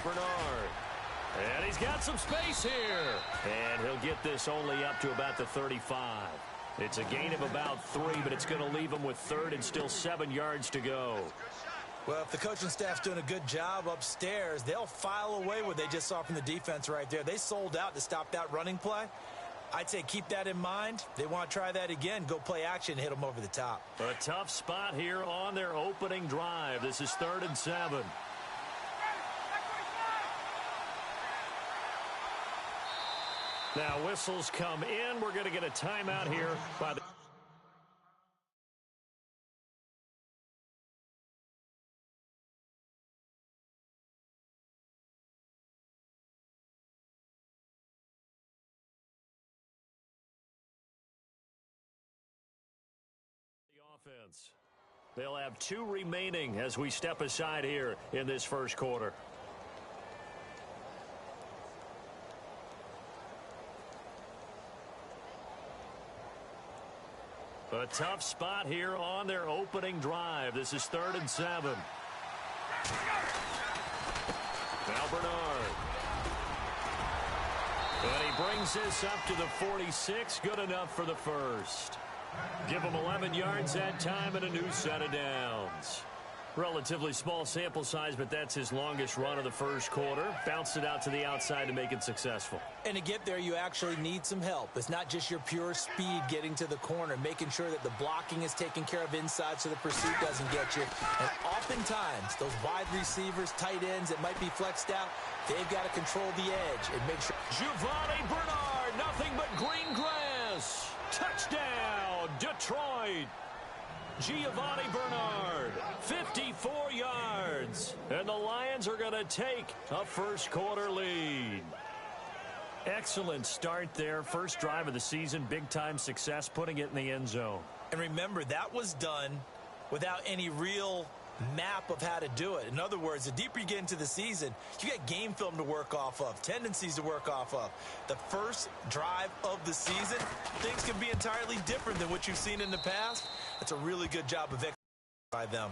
Bernard. And he's got some space here. And he'll get this only up to about the 35. It's a gain of about 3, but it's going to leave him with third and still 7 yards to go. Well, if the coaching staff's doing a good job upstairs, they'll file away what they just saw from the defense right there. They sold out to stop that running play. I'd say keep that in mind. They want to try that again. Go play action, hit them over the top. A tough spot here on their opening drive. This is 3rd and 7. Now whistles come in. We're going to get a timeout here by the offense. They'll have 2 remaining as we step aside here in this first quarter. A tough spot here on their opening drive. This is 3rd and 7. Now Bernard. And he brings this up to the 46. Good enough for the first. Give him 11 yards that time and a new set of downs. Relatively small sample size, but that's his longest run of the first quarter. Bounced it out to the outside to make it successful. And to get there, you actually need some help. It's not just your pure speed getting to the corner, making sure that the blocking is taken care of inside so the pursuit doesn't get you. And oftentimes, those wide receivers, tight ends that might be flexed out, they've got to control the edge and make sure. Giovanni Bernard, nothing but green grass. Touchdown, Detroit. Giovanni Bernard, 54 yards. And the Lions are going to take a first quarter lead. Excellent start there. First drive of the season. Big-time success, putting it in the end zone. And remember, that was done without any real map of how to do it. In other words, the deeper you get into the season, you got game film to work off of, tendencies to work off of. The first drive of the season, things can be entirely different than what you've seen in the past. That's a really good job of execution by them.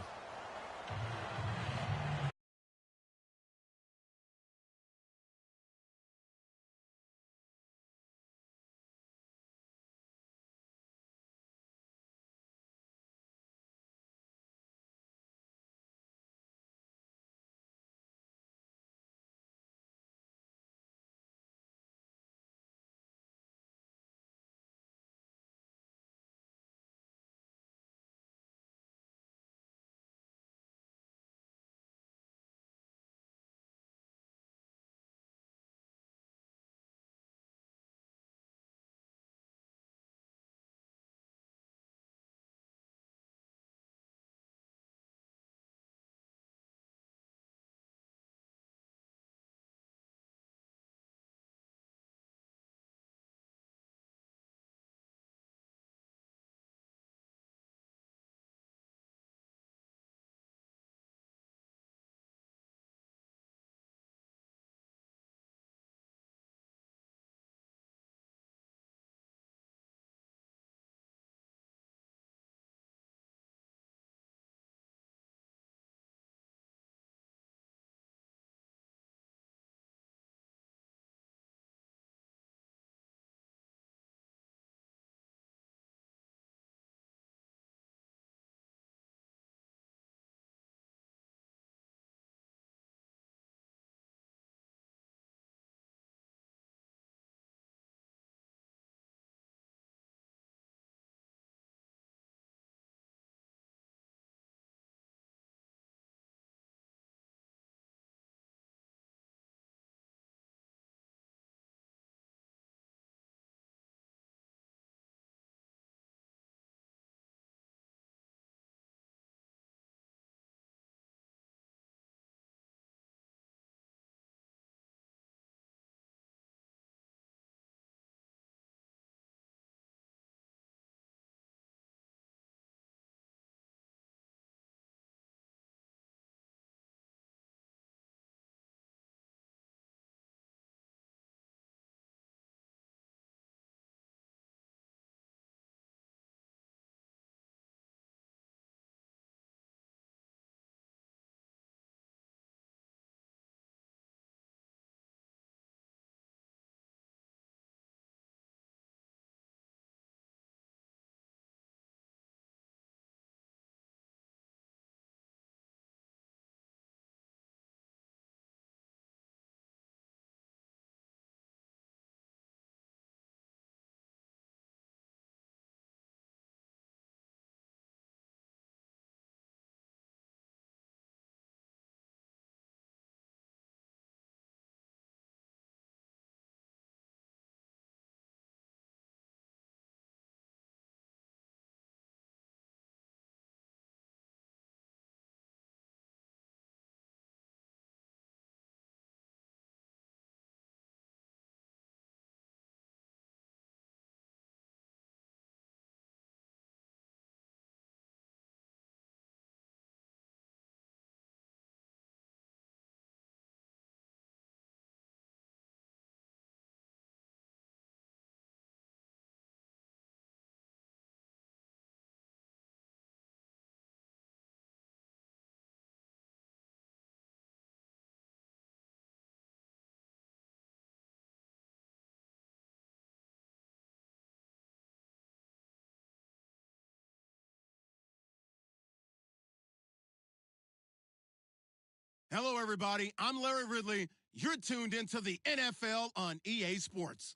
Hello, everybody. I'm Larry Ridley. You're tuned into the NFL on EA Sports.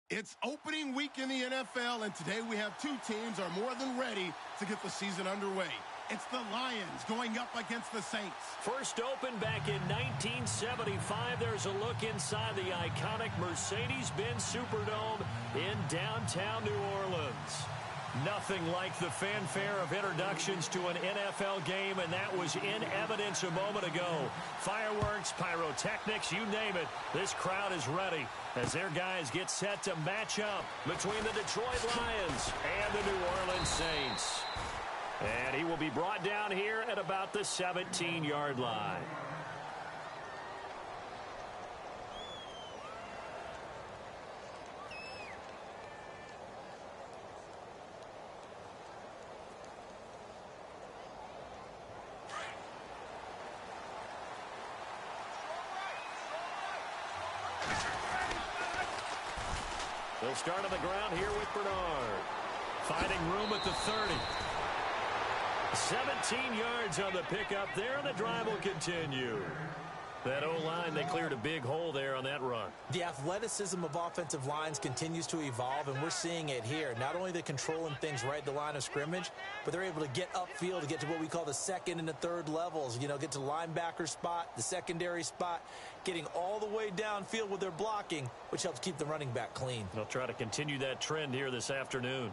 It's opening week in the NFL, and today we have two teams are more than ready to get the season underway. It's the Lions going up against the Saints. First opened back in 1975. There's a look inside the iconic Mercedes-Benz Superdome in downtown New Orleans. Nothing like the fanfare of introductions to an NFL game, and that was in evidence a moment ago. Fireworks, pyrotechnics, you name it. This crowd is ready as their guys get set to match up between the Detroit Lions and the New Orleans Saints. And he will be brought down here at about the 17-yard line. They'll start on the ground here with Bernard. Finding room at the 30. 17 yards on the pickup there, and the drive will continue. That O-line, they cleared a big hole there on that run. The athleticism of offensive lines continues to evolve, and we're seeing it here. Not only are they controlling things right at the line of scrimmage, but they're able to get upfield to get to what we call the second and the third levels. You know, get to the linebacker spot, the secondary spot, getting all the way downfield with their blocking, which helps keep the running back clean. They'll try to continue that trend here this afternoon.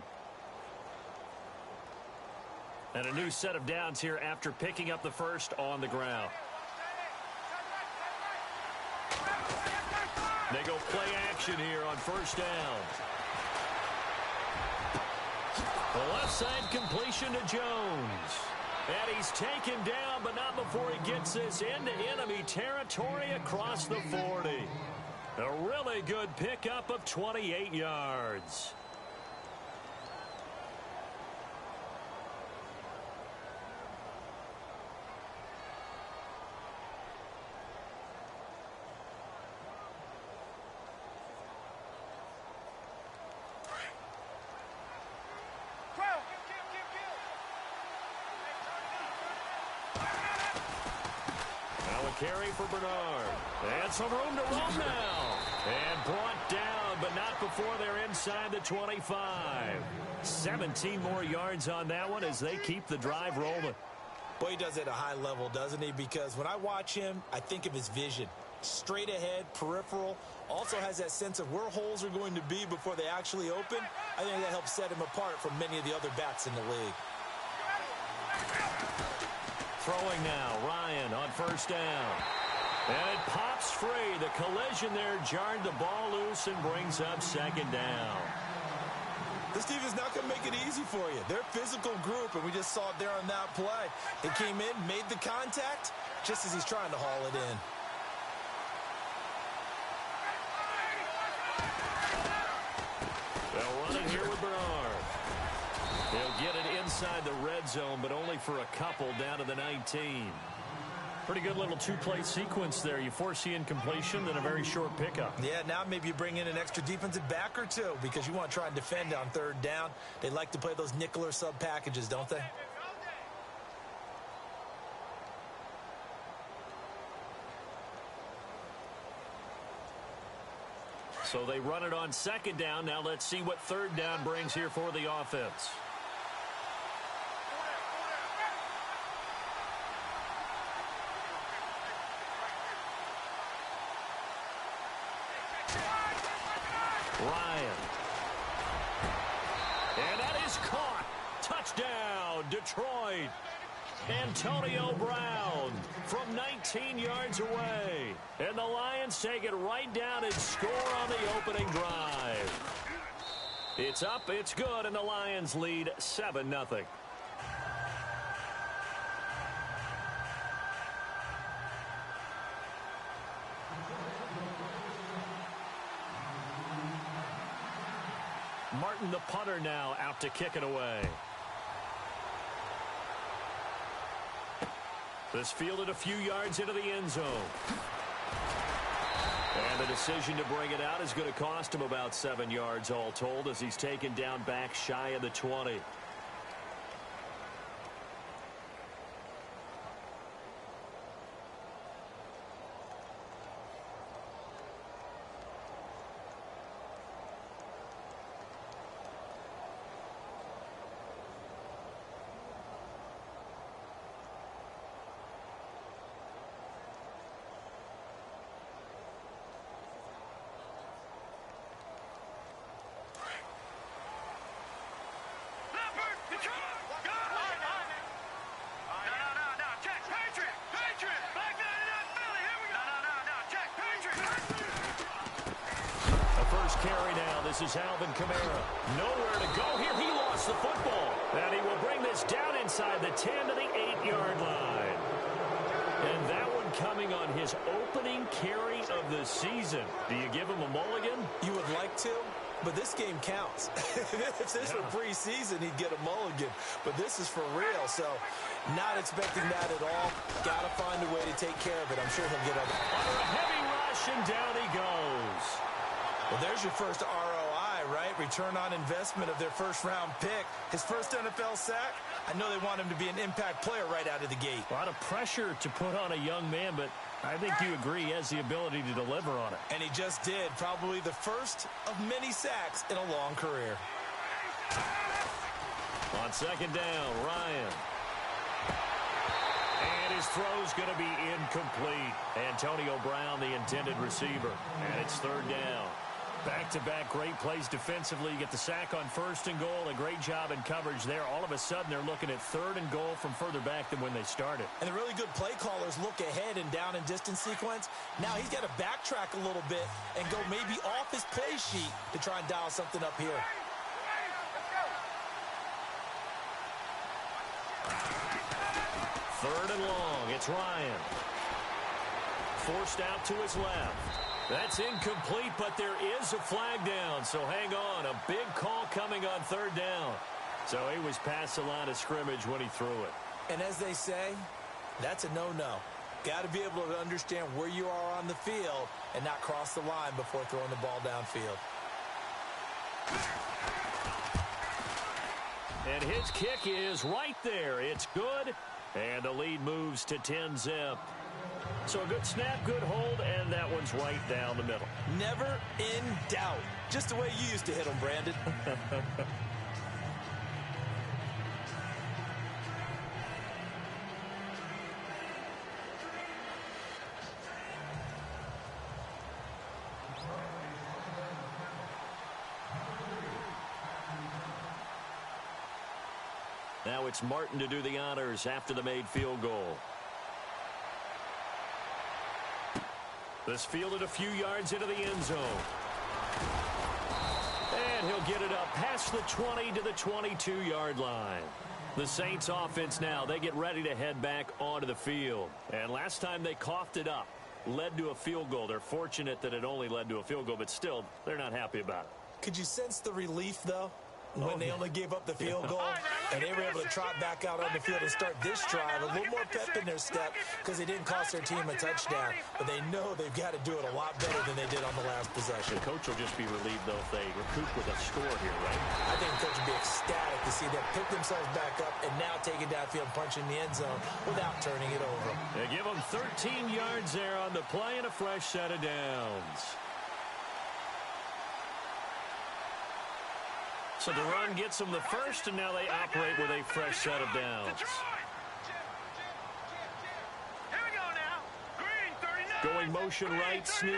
And a new set of downs here after picking up the first on the ground. They go play action here on first down. The left side completion to Jones. And he's taken down, but not before he gets this into enemy territory across the 40. A really good pickup of 28 yards. Carry for Bernard. And some room to run now. And brought down, but not before they're inside the 25. 17 more yards on that one as they keep the drive rolling. Boy, he does it at a high level, doesn't he? Because when I watch him, I think of his vision. Straight ahead, peripheral. Also has that sense of where holes are going to be before they actually open. I think that helps set him apart from many of the other backs in the league. Throwing now, Ryan on first down. And it pops free. The collision there jarred the ball loose and brings up second down. This team is not going to make it easy for you. They're a physical group, and we just saw it there on that play. He came in, made the contact, just as he's trying to haul it in. They'll run it here with Bernard. They'll get it inside the red zone, but only for a couple down to the 19. Pretty good little two-play sequence there. You force the incompletion, then a very short pickup. Yeah, now maybe you bring in an extra defensive back or two because you want to try and defend on third down. They like to play those nickel or sub packages, don't they? So they run it on second down. Now let's see what third down brings here for the offense. Ryan. And that is caught. Touchdown, Detroit. Antonio Brown from 19 yards away. And the Lions take it right down and score on the opening drive. It's up, it's good, and the Lions lead 7-0. Martin, the punter, now out to kick it away. This fielded a few yards into the end zone. And the decision to bring it out is going to cost him about 7 yards all told as he's taken down back shy of the 20. This is Alvin Kamara. Nowhere to go here. He lost the football. And he will bring this down inside the 10 to the 8-yard line. And that one coming on his opening carry of the season. Do you give him a mulligan? You would like to, but this game counts. If this were preseason, he'd get a mulligan. But this is for real, so not expecting that at all. Got to find a way to take care of it. I'm sure he'll get other. Under a heavy rush, and down he goes. Well, there's your first ROI, right? Return on investment of their first-round pick. His first NFL sack. I know they want him to be an impact player right out of the gate. A lot of pressure to put on a young man, but I think you agree he has the ability to deliver on it. And he just did. Probably the first of many sacks in a long career. On second down, Ryan. And his throw's going to be incomplete. Antonio Brown, the intended receiver. And it's third down. Back-to-back great plays defensively. You get the sack on first and goal. A great job in coverage there. All of a sudden, they're looking at third and goal from further back than when they started. And the really good play callers look ahead and down and distance sequence. Now he's got to backtrack a little bit and go maybe off his play sheet to try and dial something up here. Third and long. It's Ryan. Forced out to his left. That's incomplete, but there is a flag down, so hang on. A big call coming on third down. So he was past the line of scrimmage when he threw it. And as they say, that's a no-no. Got to be able to understand where you are on the field and not cross the line before throwing the ball downfield. And his kick is right there. It's good, and the lead moves to 10-zip. So a good snap, good hold, and that one's right down the middle. Never in doubt. Just the way you used to hit them, Brandon. Now it's Martin to do the honors after the made field goal. This fielded a few yards into the end zone. And he'll get it up past the 20 to the 22-yard line. The Saints offense now, they get ready to head back onto the field. And last time they coughed it up, led to a field goal. They're fortunate that it only led to a field goal, but still, they're not happy about it. Could you sense the relief, though? When they only gave up the field goal and they were able to trot back out on the field and start this drive, a little more pep in their step because they didn't cost their team a touchdown. But they know they've got to do it a lot better than they did on the last possession. The coach will just be relieved, though, if they recoup with a score here, right? I think the coach would be ecstatic to see them pick themselves back up and now take it downfield, punch in the end zone without turning it over. They give them 13 yards there on the play and a fresh set of downs. So the run gets them the first, and now they operate with a fresh set of downs. Going motion right, Snead.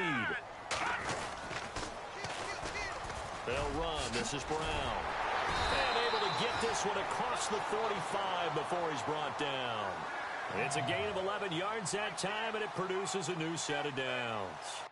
They'll run. This is Brown. And able to get this one across the 45 before he's brought down. It's a gain of 11 yards that time, and it produces a new set of downs.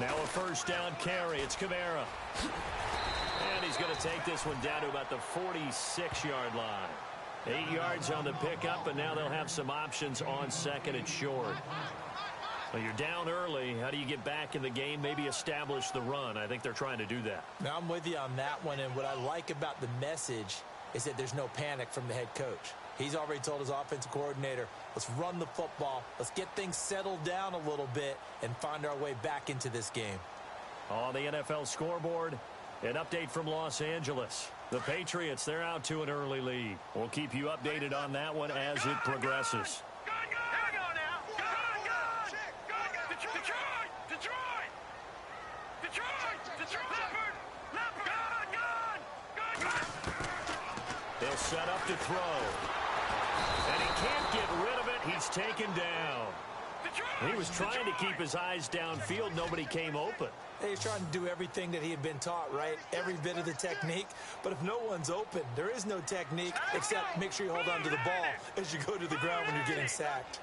Now a first down carry. It's Kamara. And he's going to take this one down to about the 46-yard line. 8 yards on the pickup, and now they'll have some options on second and short. Well, you're down early. How do you get back in the game, maybe establish the run? I think they're trying to do that. Now, I'm with you on that one, and what I like about the message is that there's no panic from the head coach. He's already told his offensive coordinator, let's run the football, let's get things settled down a little bit and find our way back into this game. On the NFL scoreboard, an update from Los Angeles. The Patriots, they're out to an early lead. We'll keep you updated on that one as it progresses. They'll set up to throw. And he can't get rid of it. He's taken down. He was trying to keep his eyes downfield. Nobody came open. He's trying to do everything that he had been taught, right? Every bit of the technique. But if no one's open, there is no technique except make sure you hold on to the ball as you go to the ground when you're getting sacked.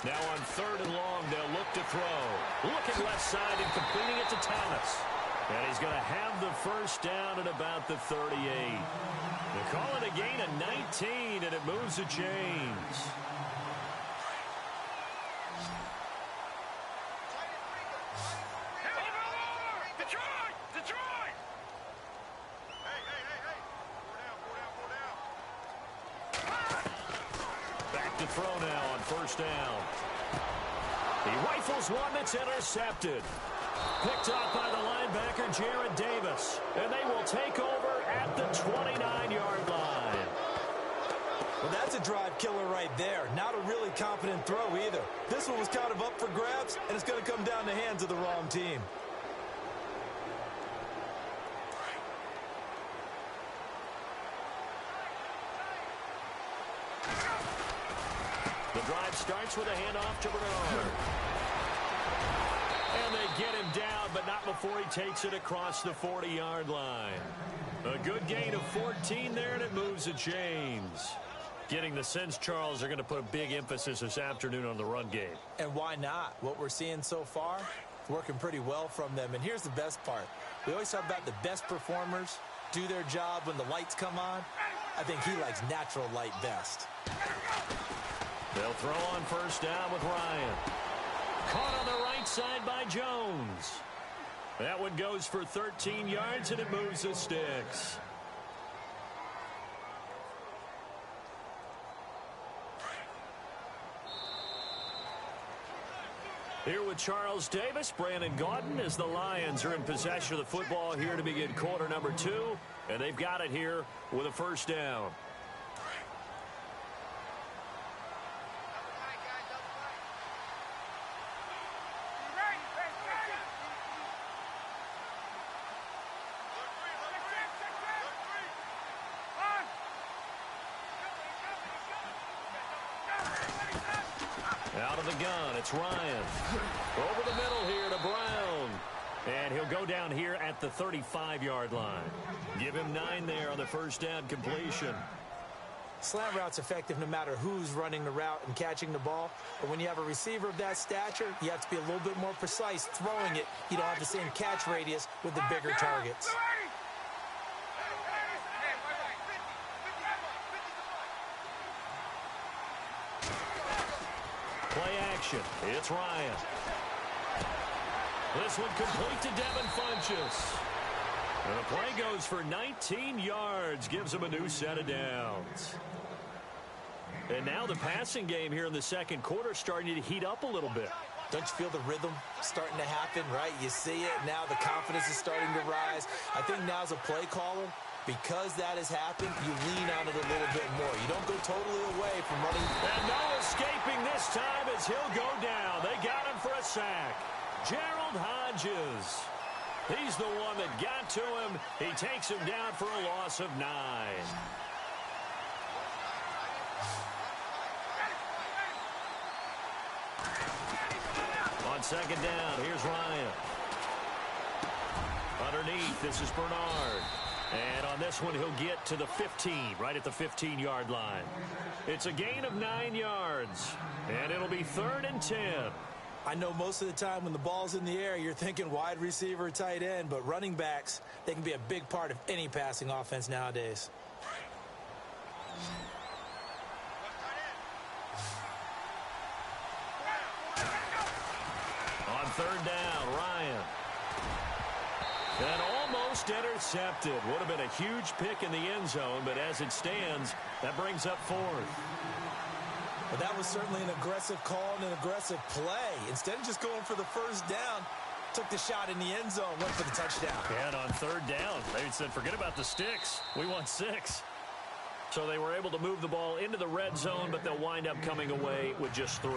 Now on third and long, they'll look to throw. Looking left side and completing it to Thomas. And he's going to have the first down at about the 38. They call it a gain of 19, and it moves the chains. Back to throw now on first down. He rifles one that's intercepted. Picked off by the linebacker, Jared Davis. And they will take over at the 29-yard line. Well, that's a drive killer right there. Not a really confident throw either. This one was kind of up for grabs, and it's going to come down the hands of the wrong team. The drive starts with a handoff to Bernard. And they get him down, but not before he takes it across the 40-yard line. A good gain of 14 there, and it moves the chains. Getting the sense, Charles, they're going to put a big emphasis this afternoon on the run game. And why not? What we're seeing so far, working pretty well from them. And here's the best part. We always talk about the best performers do their job when the lights come on. I think he likes natural light best. They'll throw on first down with Ryan. Caught on the right side by Jones. That one goes for 13 yards, and it moves the sticks. Here with Charles Davis, Brandon Gaudin, as the Lions are in possession of the football here to begin quarter number 2. And they've got it here with a first down. Out of the gun, it's Ryan. Over the middle here to Brown. And he'll go down here at the 35-yard line. Give him 9 there on the first down completion. Slant route's effective no matter who's running the route and catching the ball. But when you have a receiver of that stature, you have to be a little bit more precise throwing it. You don't have the same catch radius with the bigger targets. Play action. It's Ryan. This one complete to Devin Funchess. And the play goes for 19 yards. Gives him a new set of downs. And now the passing game here in the second quarter starting to heat up a little bit. Don't you feel the rhythm starting to happen, right? You see it. Now the confidence is starting to rise. I think now as a play caller, because that has happened, you lean on it a little bit more. You don't go totally away from running. And no escaping this time as he'll go down. They got him for a sack. Gerald Hodges. He's the one that got to him. He takes him down for a loss of 9. On second down, here's Ryan. Underneath, this is Bernard. And on this one, he'll get to the 15, right at the 15-yard line. It's a gain of 9 yards, and it'll be 3rd and 10. I know most of the time when the ball's in the air, you're thinking wide receiver, tight end, but running backs, they can be a big part of any passing offense nowadays. On 3rd down, Ryan. And almost intercepted. Would have been a huge pick in the end zone, but as it stands, that brings up 4th. But that was certainly an aggressive call and an aggressive play. Instead of just going for the first down, took the shot in the end zone, went for the touchdown. And on 3rd down, they said, forget about the sticks. We want 6. So they were able to move the ball into the red zone, but they'll wind up coming away with just 3.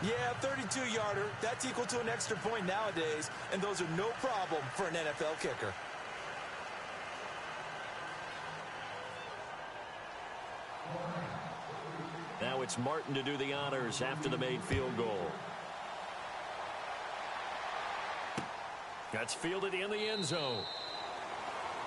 Yeah, 32-yarder. That's equal to an extra point nowadays, and those are no problem for an NFL kicker. Now it's Martin to do the honors after the made field goal. That's fielded in the end zone.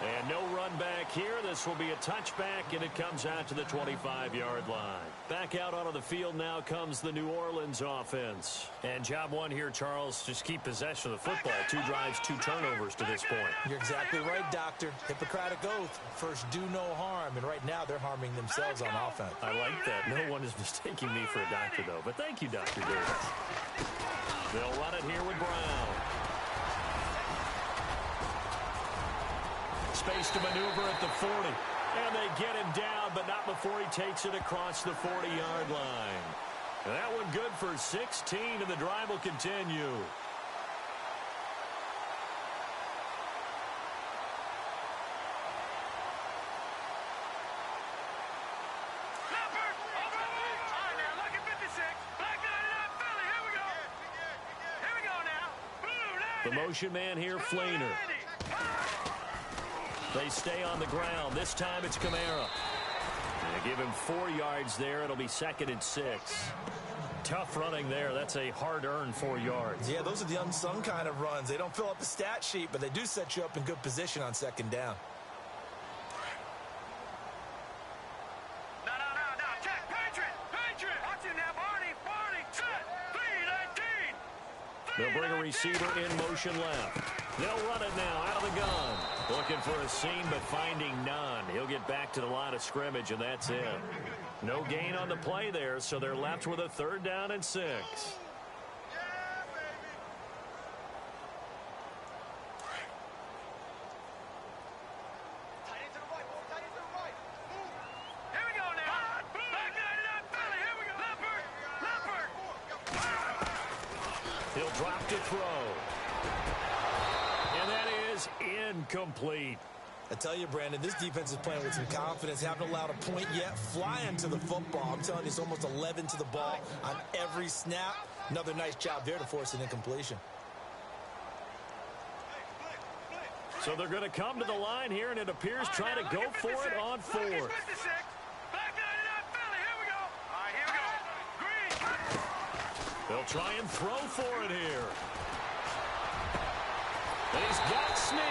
And no run back here. This will be a touchback, and it comes out to the 25-yard line. Back out onto the field now comes the New Orleans offense. And job one here, Charles, just keep possession of the football. 2 drives, 2 turnovers to this point. You're exactly right, Doctor. Hippocratic oath. First, do no harm. And right now, they're harming themselves on offense. I like that. No one is mistaking me for a doctor, though. But thank you, Dr. Davis. They'll run it here with Brown. Space to maneuver at the 40. And they get him down, but not before he takes it across the 40-yard line. And that one good for 16, and the drive will continue. The motion man here, Flainer. They stay on the ground. This time it's Kamara. They give him 4 yards there. It'll be 2nd and 6. Tough running there. That's a hard-earned 4 yards. Yeah, those are the unsung kind of runs. They don't fill up the stat sheet, but they do set you up in good position on 2nd down. No. Check. Patriot. Watch it now, Barney. Set. 3-19. They'll bring a receiver in motion left. They'll run it now out of the gun. Looking for a seam, but finding none. He'll get back to the line of scrimmage, and that's it. No gain on the play there, so they're left with a 3rd down and 6. He'll drop to throw. And that is incomplete. I tell you, Brandon, this defense is playing with some confidence. Haven't allowed a point yet. Flying to the football. I'm telling you, it's almost 11 to the ball on every snap. Another nice job there to force an incompletion. So they're going to come to the line here, and it appears trying to go for it on 4th. They'll try and throw for it here. He's got Snead.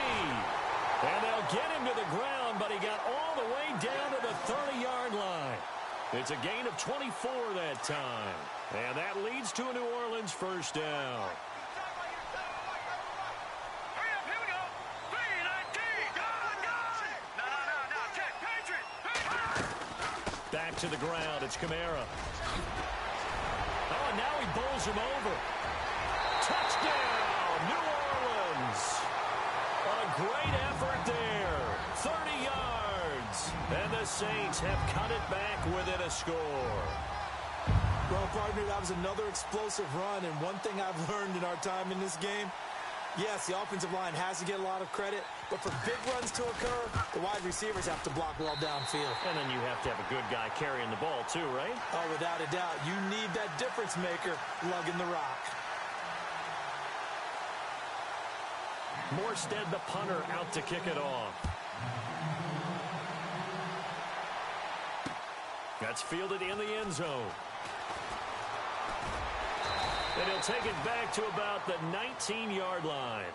And they'll get him to the ground, but he got all the way down to the 30-yard line. It's a gain of 24 that time. And that leads to a New Orleans 1st down. Back to the ground. It's Kamara. Oh, and now he bowls him over. Touchdown, New Orleans. A great effort there. 30 yards. And the Saints have cut it back within a score. Well, partner, that was another explosive run. And one thing I've learned in our time in this game, yes, the offensive line has to get a lot of credit, but for big runs to occur, the wide receivers have to block well downfield. And then you have to have a good guy carrying the ball too, right? Oh, without a doubt. You need that difference maker lugging the rock. Morstead, the punter, out to kick it off. That's fielded in the end zone. And he'll take it back to about the 19-yard line.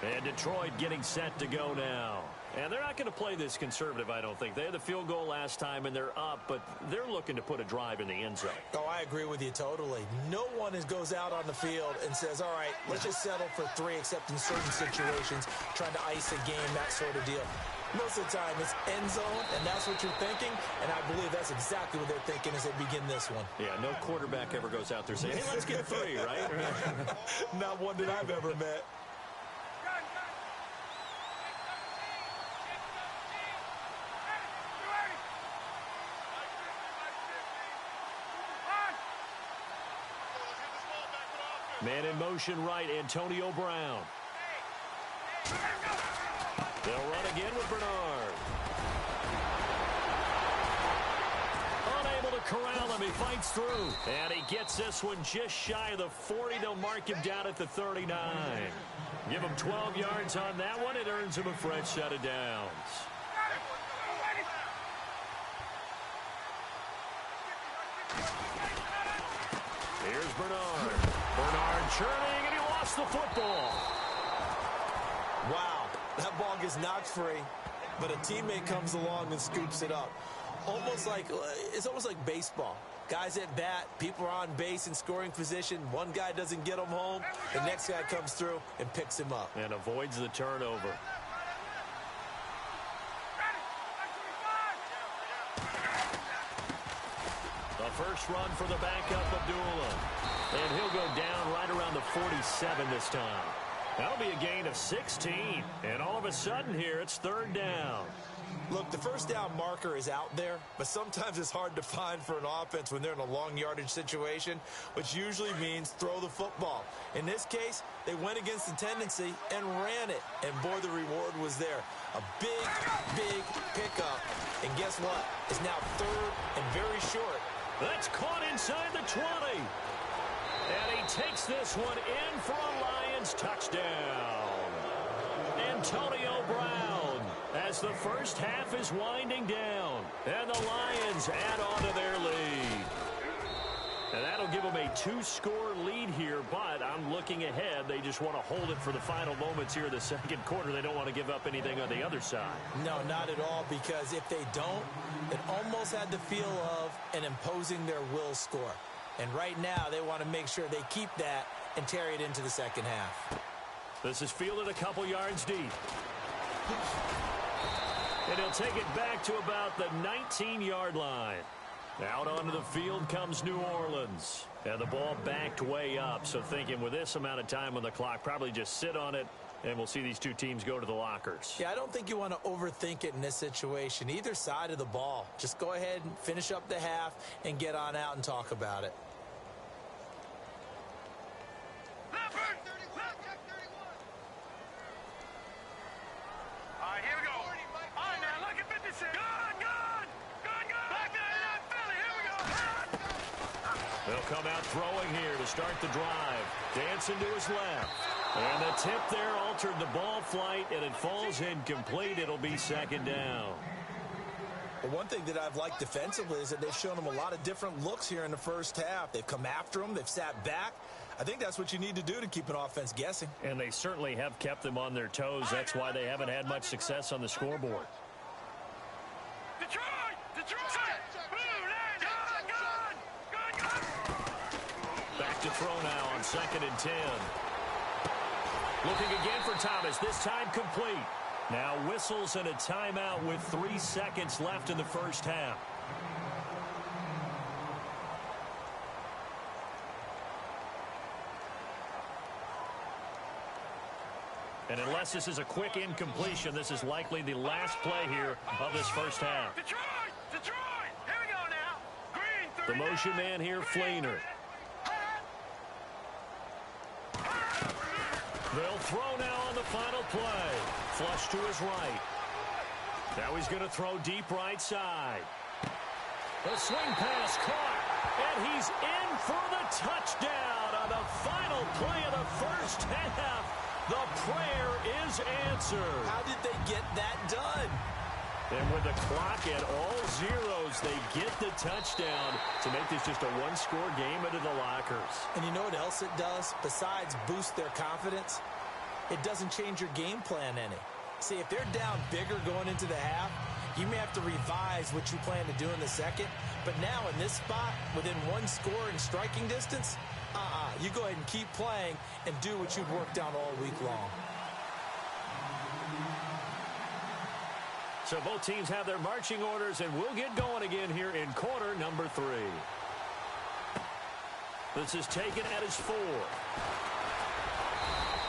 And Detroit getting set to go now. And they're not going to play this conservative, I don't think. They had the field goal last time, and they're up, but they're looking to put a drive in the end zone. Oh, I agree with you totally. No one goes out on the field and says, all right, let's just settle for 3, except in certain situations, trying to ice a game, that sort of deal. Most of the time, it's end zone, and that's what you're thinking, and I believe that's exactly what they're thinking as they begin this one. Yeah, no quarterback ever goes out there saying, hey, let's get 3, right? Not one that I've ever met. Man in motion right, Antonio Brown. They'll run again with Bernard. Unable to corral him. He fights through. And he gets this one just shy of the 40. They'll mark him down at the 39. Give him 12 yards on that one. It earns him a fresh set of downs. Here's Bernard. Bernard churning, and he lost the football. Wow, that ball gets knocked free, but a teammate comes along and scoops it up. It's almost like baseball. Guys at bat, people are on base in scoring position. One guy doesn't get him home. The next guy comes through and picks him up. And avoids the turnover. The first run for the backup, Abdullah. And he'll go down right around the 47 this time. That'll be a gain of 16. And all of a sudden here, it's 3rd down. Look, the first down marker is out there, but sometimes it's hard to find for an offense when they're in a long yardage situation, which usually means throw the football. In this case, they went against the tendency and ran it. And boy, the reward was there. A big, big pickup. And guess what? It's now 3rd and very short. That's caught inside the 20. And he takes this one in for a Lions touchdown. Antonio Brown, as the first half is winding down. And the Lions add on to their lead. And that'll give them a 2-score lead here, but I'm looking ahead. They just want to hold it for the final moments here in the second quarter. They don't want to give up anything on the other side. No, not at all, because if they don't, it almost had the feel of an imposing their will score. And right now, they want to make sure they keep that and carry it into the second half. This is fielded a couple yards deep. And he'll take it back to about the 19-yard line. Out onto the field comes New Orleans. And the ball backed way up. So thinking with this amount of time on the clock, probably just sit on it, and we'll see these two teams go to the lockers. Yeah, I don't think you want to overthink it in this situation. Either side of the ball. Just go ahead and finish up the half and get on out and talk about it. All right, here we go. All right, now look at 56. Good. Back there, Philly. Here we go. They'll come out throwing here to start the drive. Dancing to his left. And the tip there altered the ball flight, and it falls incomplete. It'll be 2nd down. Well, one thing that I've liked defensively is that they've shown them a lot of different looks here in the first half. They've come after them. They've sat back. I think that's what you need to do to keep an offense guessing. And they certainly have kept them on their toes. That's why they haven't had much success on the scoreboard. Detroit! Back to throw now on 2nd and 10. Looking again for Thomas, this time complete. Now whistles and a timeout with 3 seconds left in the first half. And unless this is a quick incompletion, this is likely the last play here of this first half. Detroit! Here we go now. Green, The motion man here, Fleener. They'll throw now on the final play. Flush to his right. Now he's going to throw deep right side. The swing pass caught. And he's in for the touchdown on the final play of the first half. The prayer is answered. How did they get that done? And with the clock at all zeros, they get the touchdown to make this just a one-score game into the lockers. And you know what else it does? Besides boost their confidence, it doesn't change your game plan any. See, if they're down bigger going into the half, you may have to revise what you plan to do in the second. But now in this spot, within one score and striking distance, you go ahead and keep playing and do what you've worked on all week long. So both teams have their marching orders, and we'll get going again here in quarter number 3. This is taken at his 4.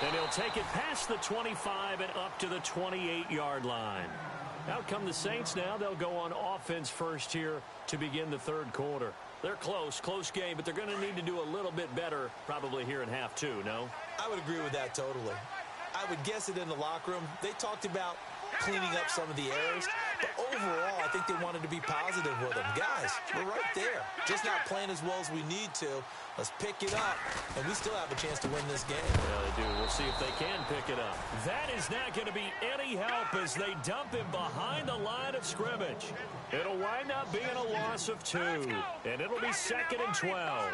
And he'll take it past the 25 and up to the 28-yard line. Out come the Saints now. They'll go on offense first here to begin the third quarter. They're close game, but they're going to need to do a little bit better probably here in half 2, no? I would agree with that totally. I would guess it in the locker room. They talked about cleaning up some of the errors, but overall, I think they wanted to be positive with them. Guys, we're right there. Just not playing as well as we need to. Let's pick it up, and we still have a chance to win this game. Yeah, they do. We'll see if they can pick it up. That is not going to be any help as they dump him behind the line of scrimmage. It'll wind up being a loss of 2, and it'll be 2nd and 12.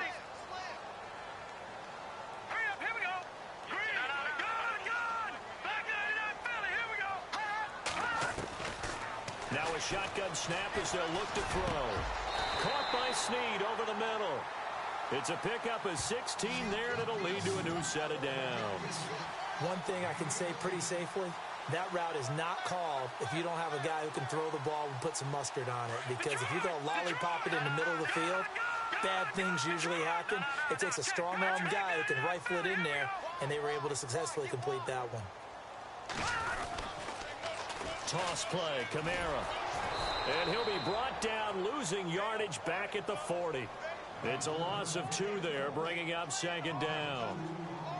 Now a shotgun snap as they'll look to throw. Caught by Snead over the middle. It's a pickup of 16 there, and it'll lead to a new set of downs. One thing I can say pretty safely, that route is not called if you don't have a guy who can throw the ball and put some mustard on it. Because if you're going to lollipop it in the middle of the field, bad things usually happen. It takes a strong-armed guy who can rifle it in there, and they were able to successfully complete that one. Toss play, Kamara. And he'll be brought down, losing yardage back at the 40. It's a loss of 2 there, bringing up 2nd down.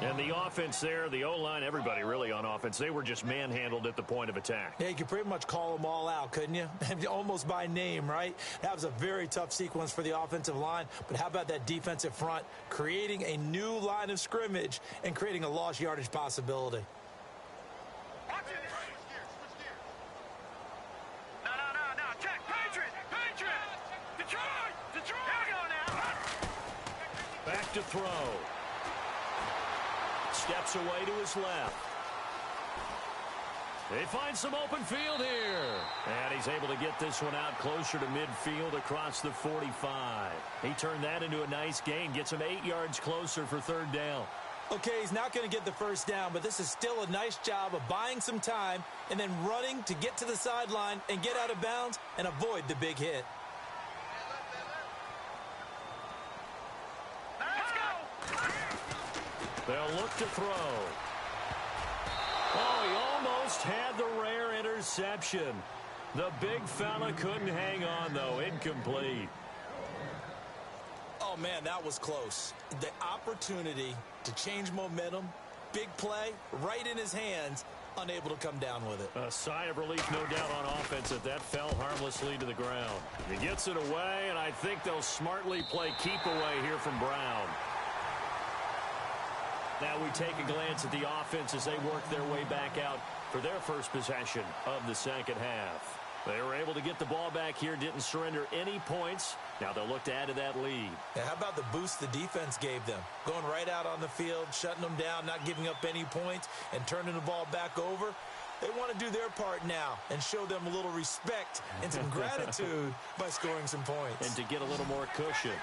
And the offense there, the O-line, everybody really on offense, they were just manhandled at the point of attack. Yeah, you could pretty much call them all out, couldn't you? Almost by name, right? That was a very tough sequence for the offensive line. But how about that defensive front creating a new line of scrimmage and creating a lost yardage possibility? Back to throw. Steps away to his left. They find some open field here. And he's able to get this one out closer to midfield across the 45. He turned that into a nice gain. Gets him 8 yards closer for 3rd down. Okay, he's not going to get the first down, but this is still a nice job of buying some time and then running to get to the sideline and get out of bounds and avoid the big hit. They'll look to throw. Oh, he almost had the rare interception. The big fella couldn't hang on, though. Incomplete. Oh, man, that was close. The opportunity to change momentum, big play, right in his hands, unable to come down with it. A sigh of relief, no doubt, on offense that that fell harmlessly to the ground. He gets it away, and I think they'll smartly play keep away here from Brown. Now we take a glance at the offense as they work their way back out for their first possession of the second half. They were able to get the ball back here, didn't surrender any points. Now they'll look to add to that lead. Yeah, how about the boost the defense gave them? Going right out on the field, shutting them down, not giving up any points, and turning the ball back over. They want to do their part now and show them a little respect and some gratitude by scoring some points. And to get a little more cushion.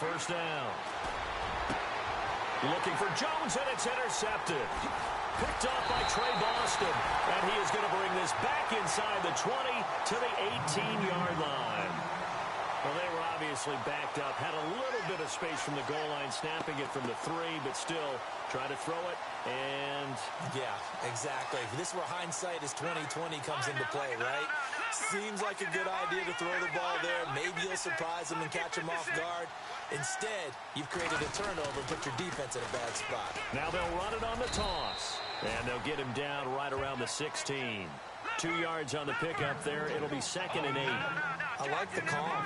First down. Looking for Jones, and it's intercepted. Picked off by Trey Boston. And he is going to bring this back inside the 20 to the 18-yard line. Well, they were obviously backed up. Had a little bit of space from the goal line, snapping it from the 3, but still try to throw it. And yeah, exactly. This is where hindsight is 20/20 comes into play, right? Seems like a good idea to throw the ball there. Maybe you'll surprise them and catch them off guard. Instead, you've created a turnover and put your defense in a bad spot. Now they'll run it on the toss. And they'll get him down right around the 16. 2 yards on the pickup there. It'll be 2nd and 8. I like the call.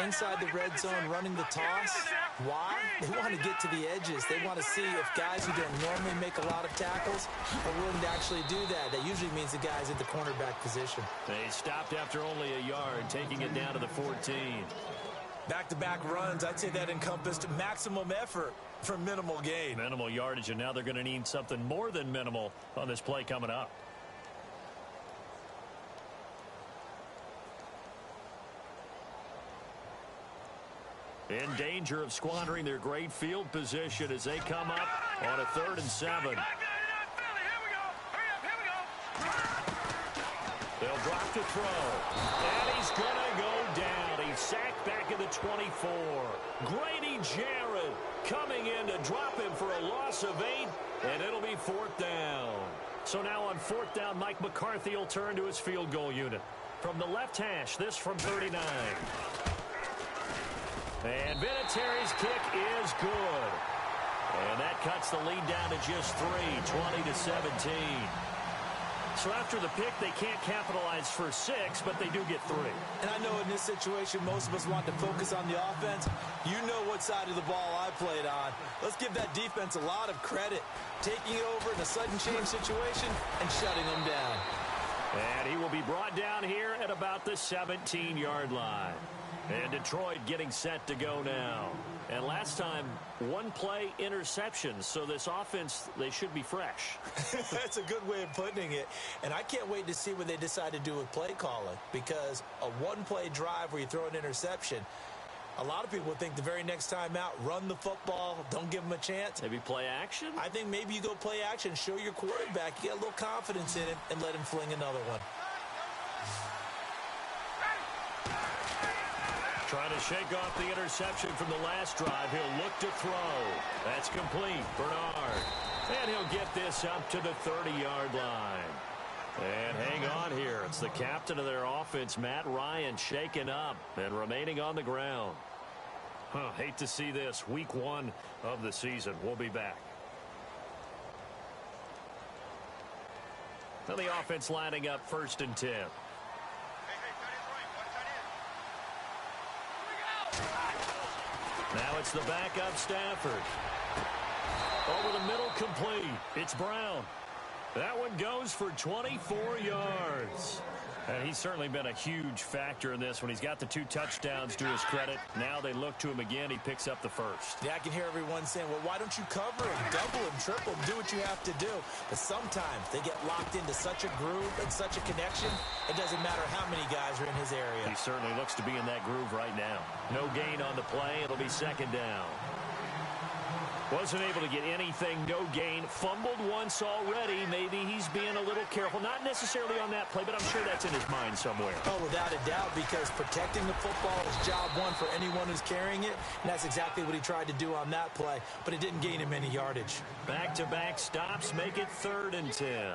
Inside the red zone, running the toss. Why? They want to get to the edges. They want to see if guys who don't normally make a lot of tackles are willing to actually do that. That usually means the guys at the cornerback position. They stopped after only a yard, taking it down to the 14. Back-to-back runs, I'd say that encompassed maximum effort for minimal gain. Minimal yardage, and now they're going to need something more than minimal on this play coming up. In danger of squandering their great field position as they come up on a 3rd and 7. They'll drop to throw. And he's going to go down. He's sacked back at the 24. Grady Jarrett coming in to drop him for a loss of 8, and it'll be 4th down. So now on 4th down, Mike McCarthy will turn to his field goal unit. From the left hash, this from 39. And Vinatieri's kick is good. And that cuts the lead down to just 3, 20-17. So after the pick, they can't capitalize for 6, but they do get 3. And I know in this situation, most of us want to focus on the offense. You know what side of the ball I played on. Let's give that defense a lot of credit. Taking it over in a sudden change situation and shutting them down. And he will be brought down here at about the 17-yard line. And Detroit getting set to go now. And last time, 1-play interception. So this offense, they should be fresh. That's a good way of putting it. And I can't wait to see what they decide to do with play calling. Because a 1-play drive where you throw an interception, a lot of people think the very next time out, run the football, don't give them a chance. Maybe play action? I think maybe you go play action, show your quarterback, you get a little confidence in him, and let him fling another one. Trying to shake off the interception from the last drive. He'll look to throw. That's complete. Bernard. And he'll get this up to the 30-yard line. And hang on here. It's the captain of their offense, Matt Ryan, shaken up and remaining on the ground. Hate to see this. Week 1 of the season. We'll be back. Now the offense lining up 1st and 10. Now it's the backup Stafford. Over the middle, complete. It's Brown. That one goes for 24 yards. And he's certainly been a huge factor in this when he's got the 2 touchdowns to his credit. Now they look to him again. He picks up the 1st. Yeah, I can hear everyone saying, well, why don't you cover him, double him, triple him, do what you have to do. But sometimes they get locked into such a groove and such a connection, it doesn't matter how many guys are in his area. He certainly looks to be in that groove right now. No gain on the play. It'll be 2nd down. Wasn't able to get anything, no gain. Fumbled once already. Maybe he's being a little careful. Not necessarily on that play, but I'm sure that's in his mind somewhere. Oh, without a doubt, because protecting the football is job 1 for anyone who's carrying it. And that's exactly what he tried to do on that play, but it didn't gain him any yardage. Back-to-back stops make it 3rd and 10.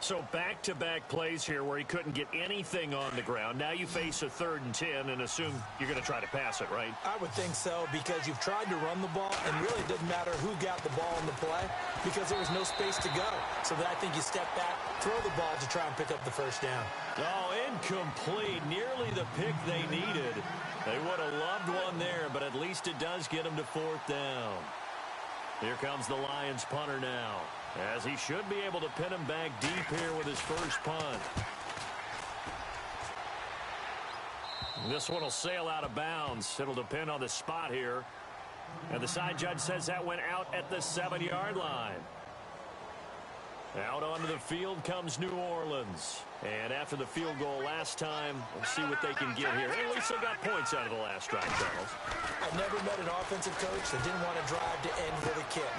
So back-to-back plays here where he couldn't get anything on the ground. Now you face a 3rd and 10 and assume you're going to try to pass it, right? I would think so, because you've tried to run the ball, and really it doesn't matter who got the ball in the play because there was no space to go. So then I think you step back, throw the ball to try and pick up the 1st down. Oh, incomplete. Nearly the pick they needed. They would have loved one there, but at least it does get them to 4th down. Here comes the Lions punter now, as he should be able to pin him back deep here with his 1st punt. This one will sail out of bounds. It'll depend on the spot here. And the side judge says that went out at the 7-yard line. Out onto the field comes New Orleans. And after the field goal last time, we'll see what they can get here. At least they got points out of the last drive, Charles. I've never met an offensive coach that didn't want to drive to end with a kick.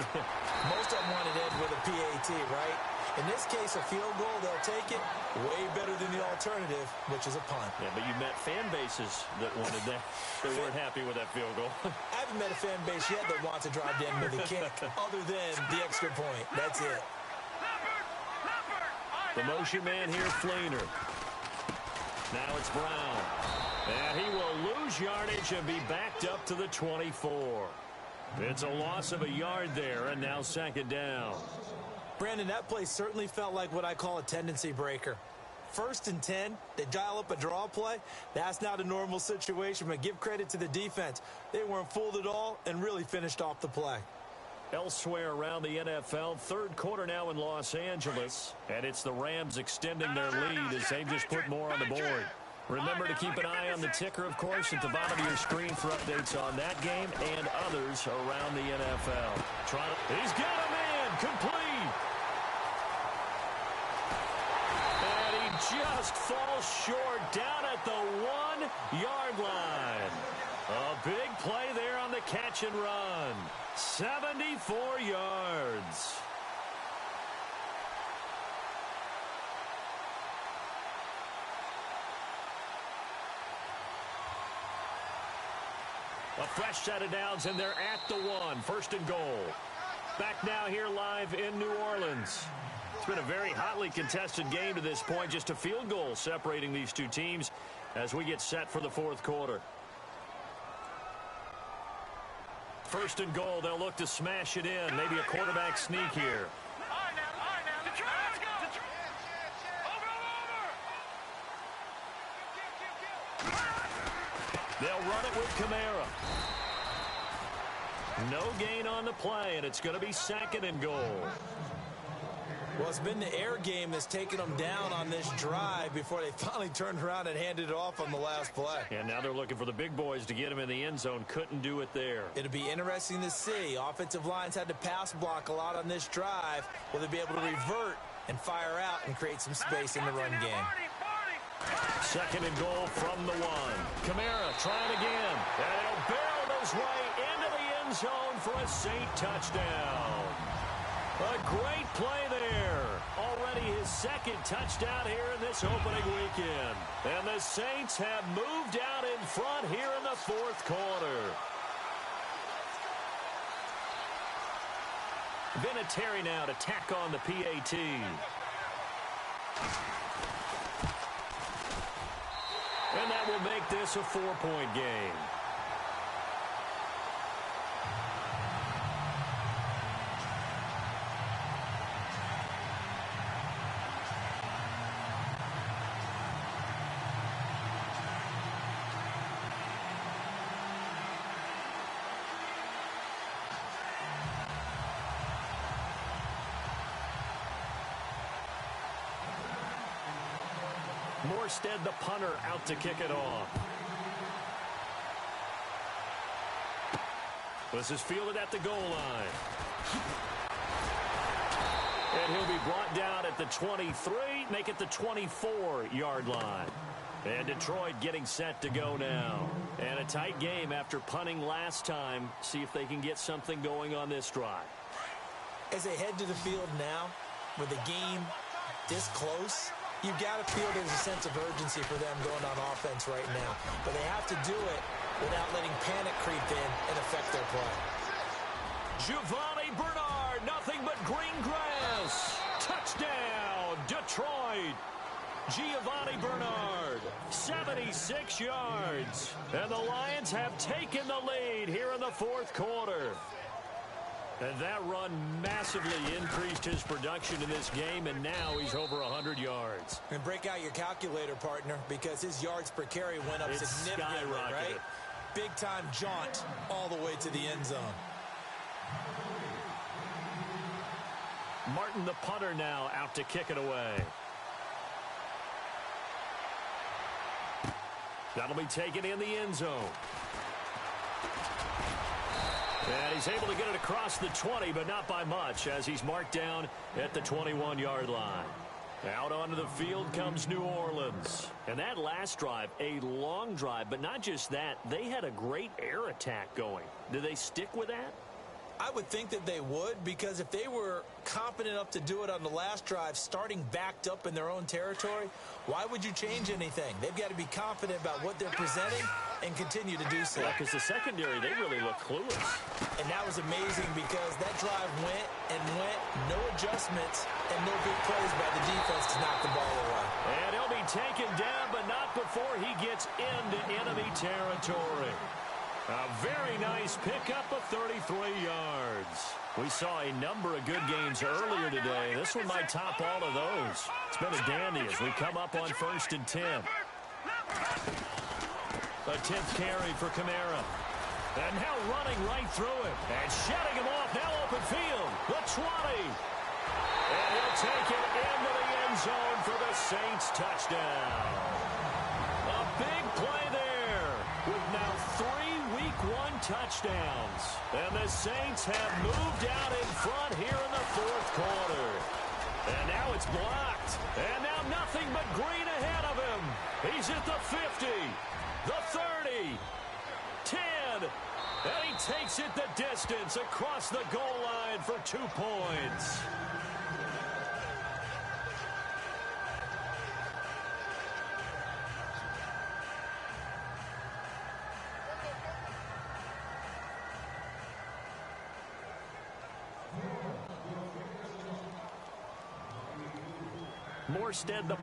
Most of them wanted to end with a PAT, right? In this case, a field goal, they'll take it. Way better than the alternative, which is a punt. Yeah, but you met fan bases that wanted that. They weren't happy with that field goal. I haven't met a fan base yet that wants to drive to end with a kick, other than the extra point. That's it. The motion man here, Fleener. Now it's Brown. And he will lose yardage and be backed up to the 24. It's a loss of a yard there, and now 2nd down. Brandon, that play certainly felt like what I call a tendency breaker. 1st and 10, they dial up a draw play. That's not a normal situation, but give credit to the defense. They weren't fooled at all and really finished off the play. Elsewhere around the NFL, third quarter now in Los Angeles, and it's the Rams extending their lead as they just put more on the board. Remember to keep an eye on the ticker, of course, at the bottom of your screen for updates on that game and others around the NFL. He's got a man complete. And he just falls short down at the 1-yard line. A big play there on the catch and run. 74 yards. A fresh set of downs, and they're at the 1. 1st and goal. Back now here live in New Orleans. It's been a very hotly contested game to this point. Just a field goal separating these two teams as we get set for the 4th quarter. 1st and goal. They'll look to smash it in. Maybe a quarterback sneak here. They'll run it with Kamara. No gain on the play, and it's going to be 2nd and goal. Well, it's been the air game that's taken them down on this drive before they finally turned around and handed it off on the last play. And now they're looking for the big boys to get him in the end zone. Couldn't do it there. It'll be interesting to see. Offensive lines had to pass block a lot on this drive. Will they be able to revert and fire out and create some space in the run game? 2nd and goal from the 1. Kamara trying again. And he'll barrel his way into the end zone for a Saint touchdown. A great play there. Already his 2nd touchdown here in this opening weekend. And the Saints have moved out in front here in the 4th quarter. Vinatieri now to tack on the PAT. And that will make this a 4-point game. Morstead, the punter, out to kick it off. This is fielded at the goal line. And he'll be brought down at the 23, make it the 24-yard line. And Detroit getting set to go now. And a tight game after punting last time. See if they can get something going on this drive. As they head to the field now, with the game this close, you've got to feel there's a sense of urgency for them going on offense right now. But they have to do it without letting panic creep in and affect their play. Giovanni Bernard, nothing but green grass. Touchdown, Detroit. Giovanni Bernard, 76 yards. And the Lions have taken the lead here in the 4th quarter. And that run massively increased his production in this game, and now he's over 100 yards. And break out your calculator, partner, because his yards per carry went up significantly, right? Big-time jaunt all the way to the end zone. Martin, the punter, now out to kick it away. That'll be taken in the end zone. And he's able to get it across the 20, but not by much, as he's marked down at the 21-yard line. Out onto the field comes New Orleans. And that last drive, a long drive, but not just that, they had a great air attack going. Do they stick with that? I would think that they would, because if they were confident enough to do it on the last drive, starting backed up in their own territory, why would you change anything? They've got to be confident about what they're presenting and continue to do so. Yeah, because the secondary, they really look clueless. And that was amazing because that drive went and went, no adjustments, and no big plays by the defense to knock the ball away. And he'll be taken down, but not before he gets into enemy territory. A very nice pickup of 33 yards. We saw a number of good games earlier today. This one might top all of those. It's been a dandy as we come up on 1st and 10. The 10th carry for Kamara. And now running right through it. And shutting him off. Now open field. The 20. And he'll take it into the end zone for the Saints touchdown. A big play there with now 3 Week 1 touchdowns. And the Saints have moved out in front here in the 4th quarter. And now it's blocked. And now nothing but green ahead of him. He's at the 50, the 30, 10. And he takes it the distance across the goal line for 2 points. Morstead, the